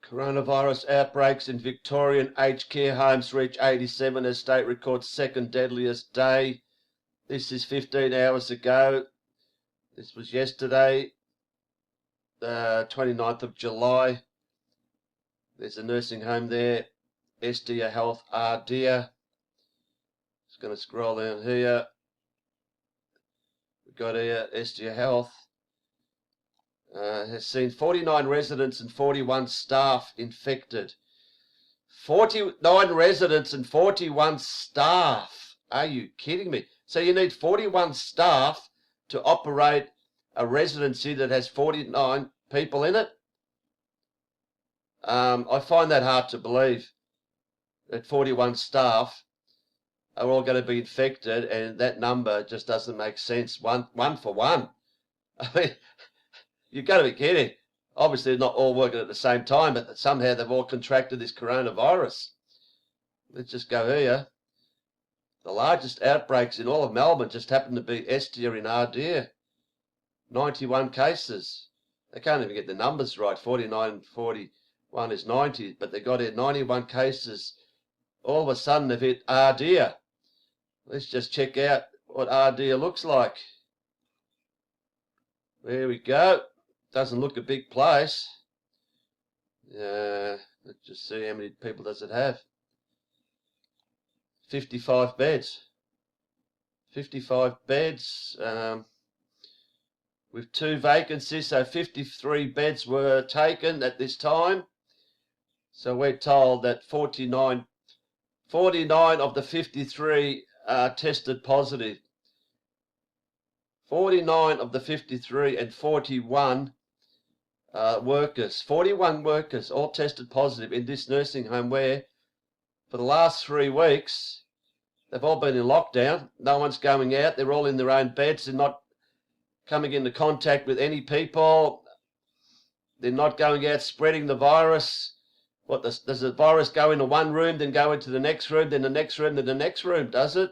Coronavirus outbreaks in Victorian aged care homes reach 87 as state records second deadliest day. This is 15 hours ago. This was yesterday, the 29th of July. There's a nursing home there, Estia Health Ardea. Just going to scroll down here. We've got here Estia Health. Has seen 49 residents and 41 staff infected. 49 residents and 41 staff. Are you kidding me? So you need 41 staff to operate a residency that has 49 people in it? I find that hard to believe, that 41 staff are all going to be infected, and that number just doesn't make sense. One for one. I mean, you've got to be kidding. Obviously, they're not all working at the same time, but somehow they've all contracted this coronavirus. Let's just go here. The largest outbreaks in all of Melbourne just happened to be Estia in Ardea. 91 cases. They can't even get the numbers right. 49, 41 is 90, but they got here 91 cases. All of a sudden, they've hit Ardea. Let's just check out what Ardea looks like. There we go. Doesn't look a big place. Let's just see how many people does it have. 55 beds. 55 beds with 2 vacancies, so 53 beds were taken at this time. So we're told that 49 of the 53 tested positive. 49 of the 53 and 41 workers, 41 workers all tested positive in this nursing home where for the last 3 weeks they've all been in lockdown. No one's going out. They're all in their own beds. They're not coming into contact with any people. They're not going out spreading the virus. Does the virus go into one room, then go into the next room, then the next room, then the next room, does it?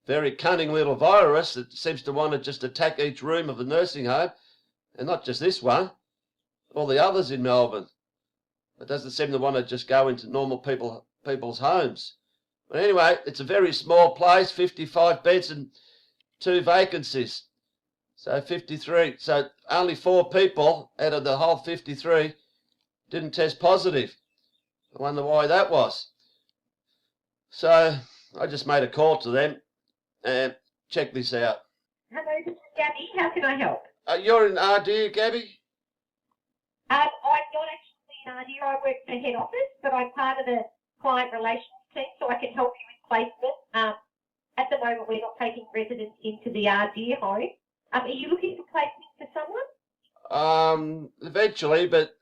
Very cunning little virus that seems to want to just attack each room of the nursing home, and not just this one, all the others in Melbourne. It doesn't seem to want to just go into normal people's homes. But anyway, it's a very small place, 55 beds and 2 vacancies. So 53, so only 4 people out of the whole 53 didn't test positive. I wonder why that was. So I just made a call to them and check this out. Hello, this is Gabby. How can I help? You're in Ardea, Gabby? I'm not actually in Ardea. I work for head office, but I'm part of the client relations team, so I can help you with placement. At the moment, we're not taking residents into the Ardea home. Are you looking for placement for someone? Eventually, but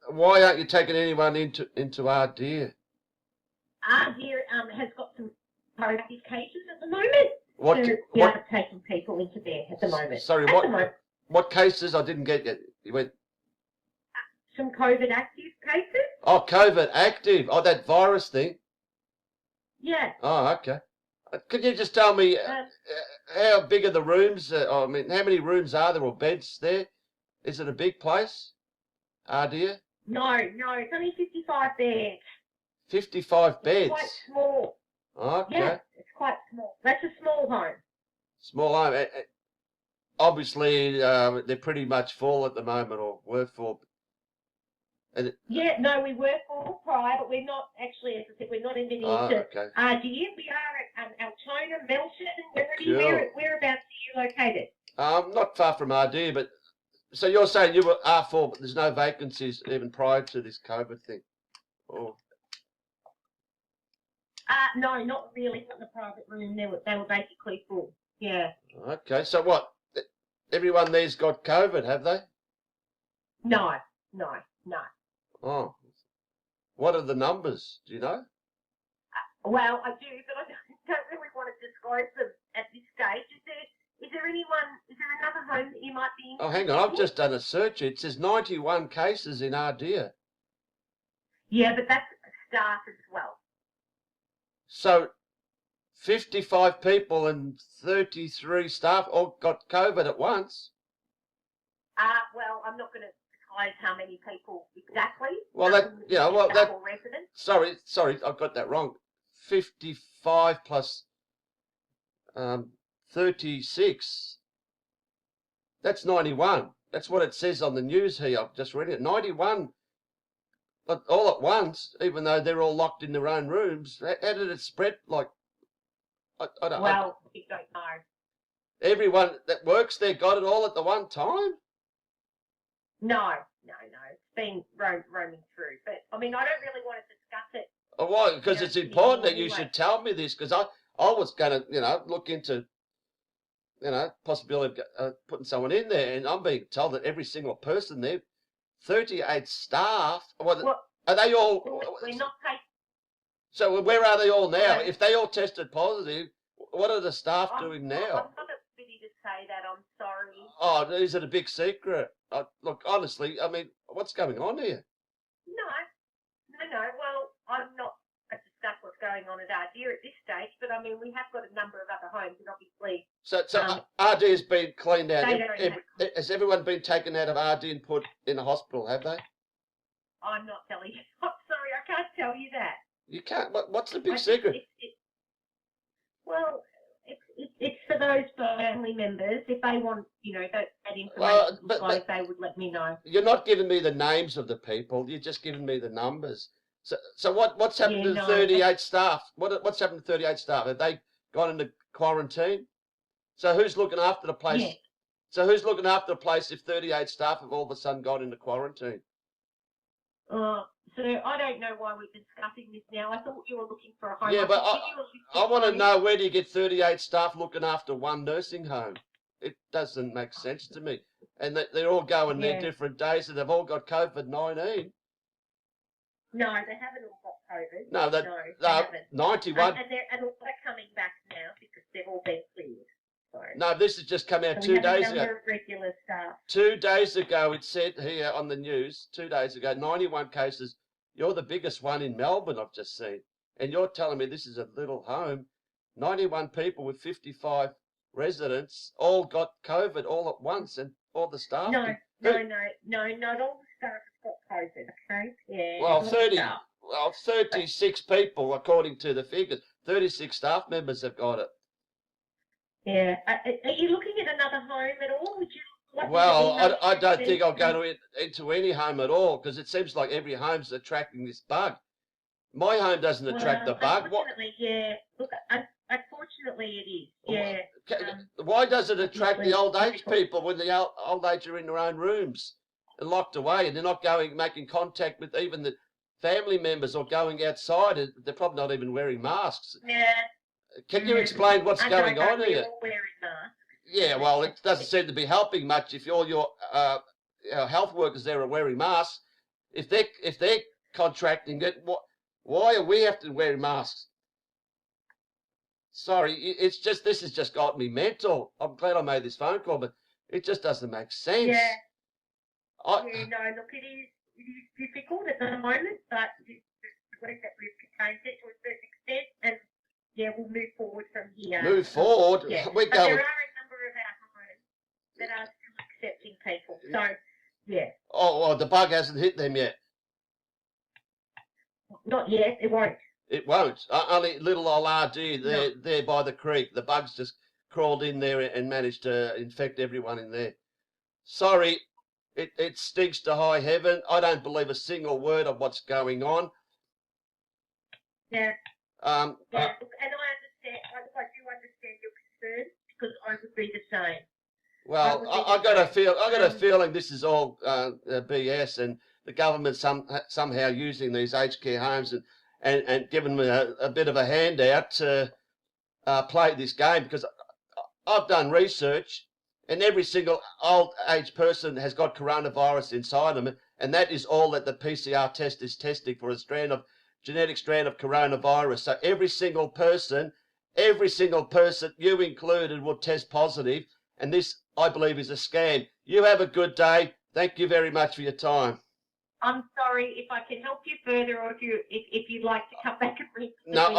why aren't you taking anyone into Ardea? Ardea has got some positive cases at the moment. We aren't taking people into there at the moment. Sorry, what cases? I didn't get yet. You went some COVID active cases. Oh, COVID active. Oh, that virus thing. Yeah. Oh, okay. Could you just tell me how big are the rooms? I mean, how many rooms are there or beds there? Is it a big place, Ardea? No, it's only 55 beds. 55 beds? It's quite small. Okay. Yeah, it's quite small. That's a small home. Small home. Obviously, they're pretty much full at the moment, or were full. Yeah, no, we were full prior, but we're not actually, as I said, we're not ending into okay. Ardea. We are at Altona, Melton, and Werribee. Cool. Whereabouts are you located? Not far from Ardea, but so you're saying you are full, but there's no vacancies even prior to this COVID thing? Oh. No, not really. Not the private room. They were basically full. Yeah. Okay, so what? Everyone there's got COVID, have they? No. Oh. What are the numbers? Do you know? Well, I do, but I don't really want to disclose them at this stage. Is there another home that you might be interested in? Oh, hang on. I've just done a search. It says 91 cases in Ardea. Yeah, but that's staff as well. So 55 people and 33 staff all got COVID at once? Well, I'm not going to disclose how many people exactly, Well, that staff or residents. Sorry, I got that wrong. 55 plus 36. That's 91. That's what it says on the news here. I've just read it. 91, but all at once, even though they're all locked in their own rooms. How did it spread? Like, I don't. We don't know. Everyone that works there got it all at the one time. No. It's been roaming through. But I mean, I don't really want to discuss it. Oh, why? Because it's important that you should tell me this. Because I was going to, look into, possibility of putting someone in there, and I'm being told that every single person there, 38 staff. Well, are they all? We're not taking. So where are they all now? If they all tested positive, what are the staff doing now? I'm not at liberty to say that. I'm sorry. Oh, is it a big secret? Look, honestly, I mean, what's going on here? No. Well, I'm not to discuss what's going on at RD at this stage, but I mean, we have got a number of other homes, and obviously. So RD has been cleaned out. Has everyone been taken out of RD and put in a hospital? Have they? I'm not telling you. I'm sorry, I can't tell you that. You can't. What's the big secret? Well, it's for those family members. If they want, that information disclosed, they would let me know. You're not giving me the names of the people. You're just giving me the numbers. So what's happened to the 38 staff? What's happened to 38 staff? Have they gone into quarantine? So who's looking after the place? Yeah. So who's looking after the place if 38 staff have all of a sudden gone into quarantine? So I don't know why we're discussing this now. I thought you were looking for a home. Yeah, but I want to know, where do you get 38 staff looking after one nursing home? It doesn't make sense to me. And they're all going there different days, and they've all got COVID-19. No, they haven't all got COVID. No, they haven't. 91. And they're coming back now because they've all been cleared. So, no, this has just come out 2 days ago. Of regular staff. 2 days ago, it said here on the news, 2 days ago, 91 cases. You're the biggest one in Melbourne, I've just seen. And you're telling me this is a little home. 91 people with 55 residents all got COVID all at once, and all the staff. No, not all the staff have got COVID, okay? Yeah. Well, 36 people, according to the figures. 36 staff members have got it. Yeah. Are you looking at another home at all? Would you? Well, I don't think I'll go into any home at all, because it seems like every home's attracting this bug. My home doesn't attract the bug. Unfortunately, yeah. Look, unfortunately it is. Yeah. Why does it attract the old age people when the old age are in their own rooms and locked away, and they're not making contact with even the family members or going outside? And they're probably not even wearing masks. Yeah. Can you explain what's going on here? All wearing masks. Yeah, well, it doesn't seem to be helping much if all your health workers there are wearing masks. If they're contracting it, why are we have to wear masks? Sorry, it's just this has just got me mental. I'm glad I made this phone call, but it just doesn't make sense. Yeah. Look, it is difficult at the moment, but it's the way that we've contained it to a certain extent, and we'll move forward from here. Move forward? Yeah. We're but going. There are a number of our homes that are still accepting people, so, yeah. Oh, well, the bug hasn't hit them yet. Not yet, it won't. It won't. Only little old RD there by the creek. The bugs just crawled in there and managed to infect everyone in there. Sorry, it stinks to high heaven. I don't believe a single word of what's going on. Yeah. And I understand. I do understand your concern, because I would be the same. Well, I got a feeling this is all BS, and the government somehow using these aged care homes and giving them a bit of a handout to play this game, because I've done research, and every single old age person has got coronavirus inside them, and that is all that the PCR test is testing for, a genetic strand of coronavirus. So every single person, you included, will test positive, and this, I believe, is a scam. You have a good day. Thank you very much for your time. I'm sorry, if I can help you further, or if you'd like to come back and read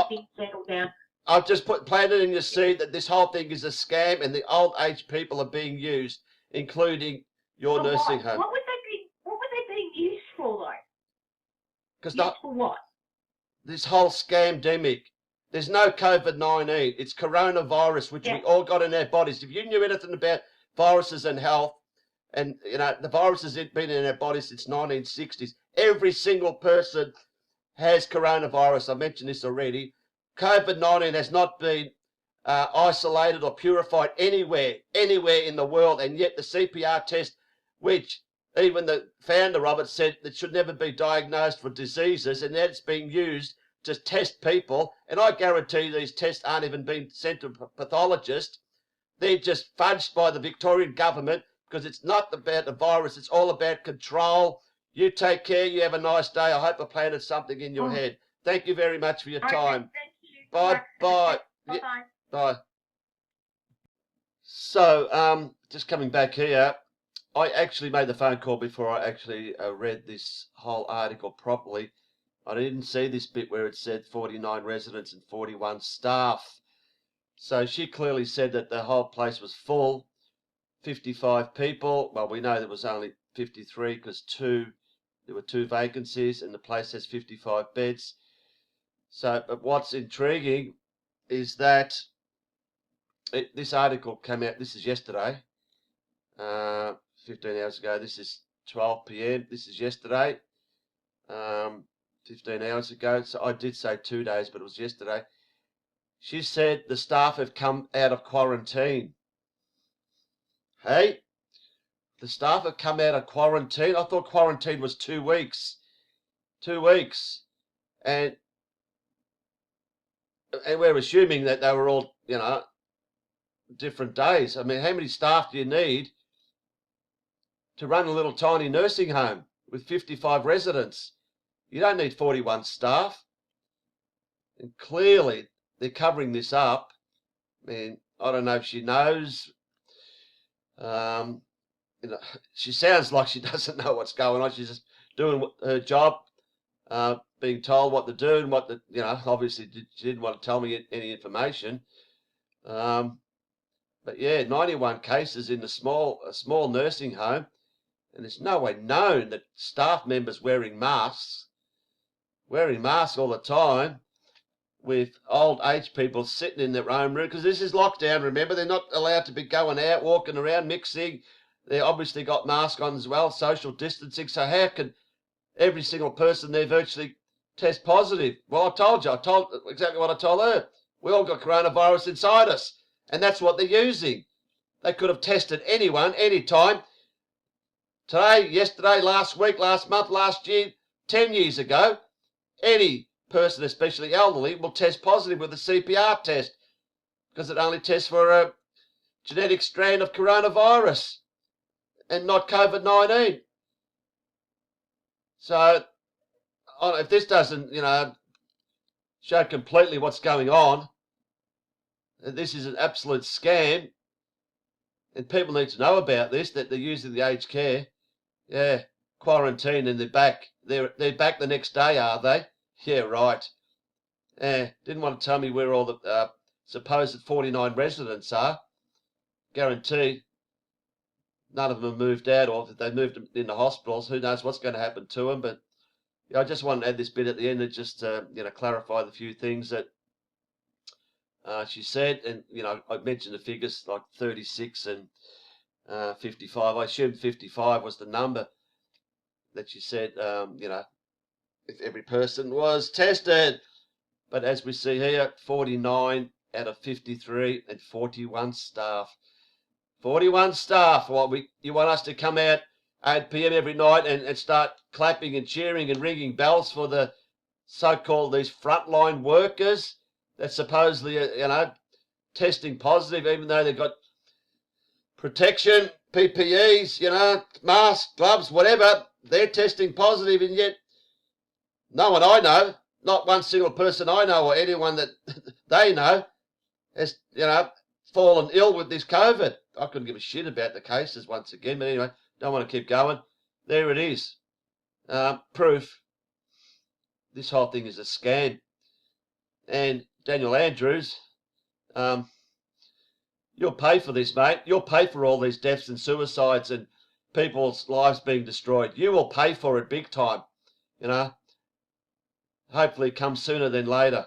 things settle down. I've just planted in your seed that this whole thing is a scam, and the old age people are being used, including your nursing home. What were they being used for, though? Because Yes, for what? this whole scamdemic, there's no COVID-19. It's coronavirus, which we all got in our bodies. If you knew anything about viruses and health, and the virus has been in our bodies since 1960s. Every single person has coronavirus. I mentioned this already. COVID-19 has not been isolated or purified anywhere in the world, and yet the CPR test, which even the founder of it said that should never be diagnosed for diseases, and that it's being used to test people, and I guarantee these tests aren't even being sent to a pathologist. They're just fudged by the Victorian government, because it's not about the virus, it's all about control. You take care, you have a nice day. I hope I planted something in your head. Thank you very much for your time. Thank you. Bye. Bye. Bye. So, just coming back here, I actually made the phone call before I actually read this whole article properly. I didn't see this bit where it said 49 residents and 41 staff. So she clearly said that the whole place was full. 55 people. Well, we know there was only 53 because there were 2 vacancies and the place has 55 beds. So, but what's intriguing is that this article came out, this is yesterday, 15 hours ago. This is 12 p.m. This is yesterday, 15 hours ago. So I did say 2 days, but it was yesterday. She said the staff have come out of quarantine. Hey, the staff have come out of quarantine. I thought quarantine was 2 weeks. 2 weeks. And we're assuming that they were all, different days. I mean, how many staff do you need to run a little tiny nursing home with 55 residents? You don't need 41 staff. And clearly, they're covering this up. I mean, I don't know if she knows. She sounds like she doesn't know what's going on. She's just doing her job, being told what to do and obviously she didn't want to tell me any information. But yeah, 91 cases in a small nursing home, and there's no way known that staff members wearing masks all the time, with old age people sitting in their own room, because this is lockdown, remember, they're not allowed to be going out, walking around, mixing. They obviously got masks on as well, social distancing, so how can every single person there virtually test positive? Well, I told exactly what I told her. We all got coronavirus inside us, and that's what they're using. They could have tested anyone, anytime. Today, yesterday, last week, last month, last year, 10 years ago, any person, especially elderly, will test positive with a CPR test because it only tests for a genetic strand of coronavirus and not COVID-19. So, if this doesn't, show completely what's going on, this is an absolute scam, and people need to know about this, that they're using the aged care. Yeah, quarantine, and they're back. They're back the next day, are they? Yeah, right. Didn't want to tell me where all the supposed 49 residents are. Guaranteed none of them have moved out, or if they moved into hospitals, who knows what's going to happen to them. But I just wanted to add this bit at the end and just clarify the few things that she said. And I mentioned the figures like 36 and 55. I assumed 55 was the number that she said, if every person was tested. But as we see here, 49 out of 53 and 41 staff. 41 staff. You want us to come out 8 p.m. every night and start clapping and cheering and ringing bells for the so-called these frontline workers that supposedly testing positive, even though they've got protection, PPEs, masks, gloves, whatever. They're testing positive, and yet no one I know, not one single person I know or anyone that they know has, fallen ill with this COVID. I couldn't give a shit about the cases once again, but anyway, don't want to keep going. There it is. Proof. This whole thing is a scam. And Daniel Andrews, you'll pay for this, mate. You'll pay for all these deaths and suicides and people's lives being destroyed. You will pay for it big time, hopefully come sooner than later.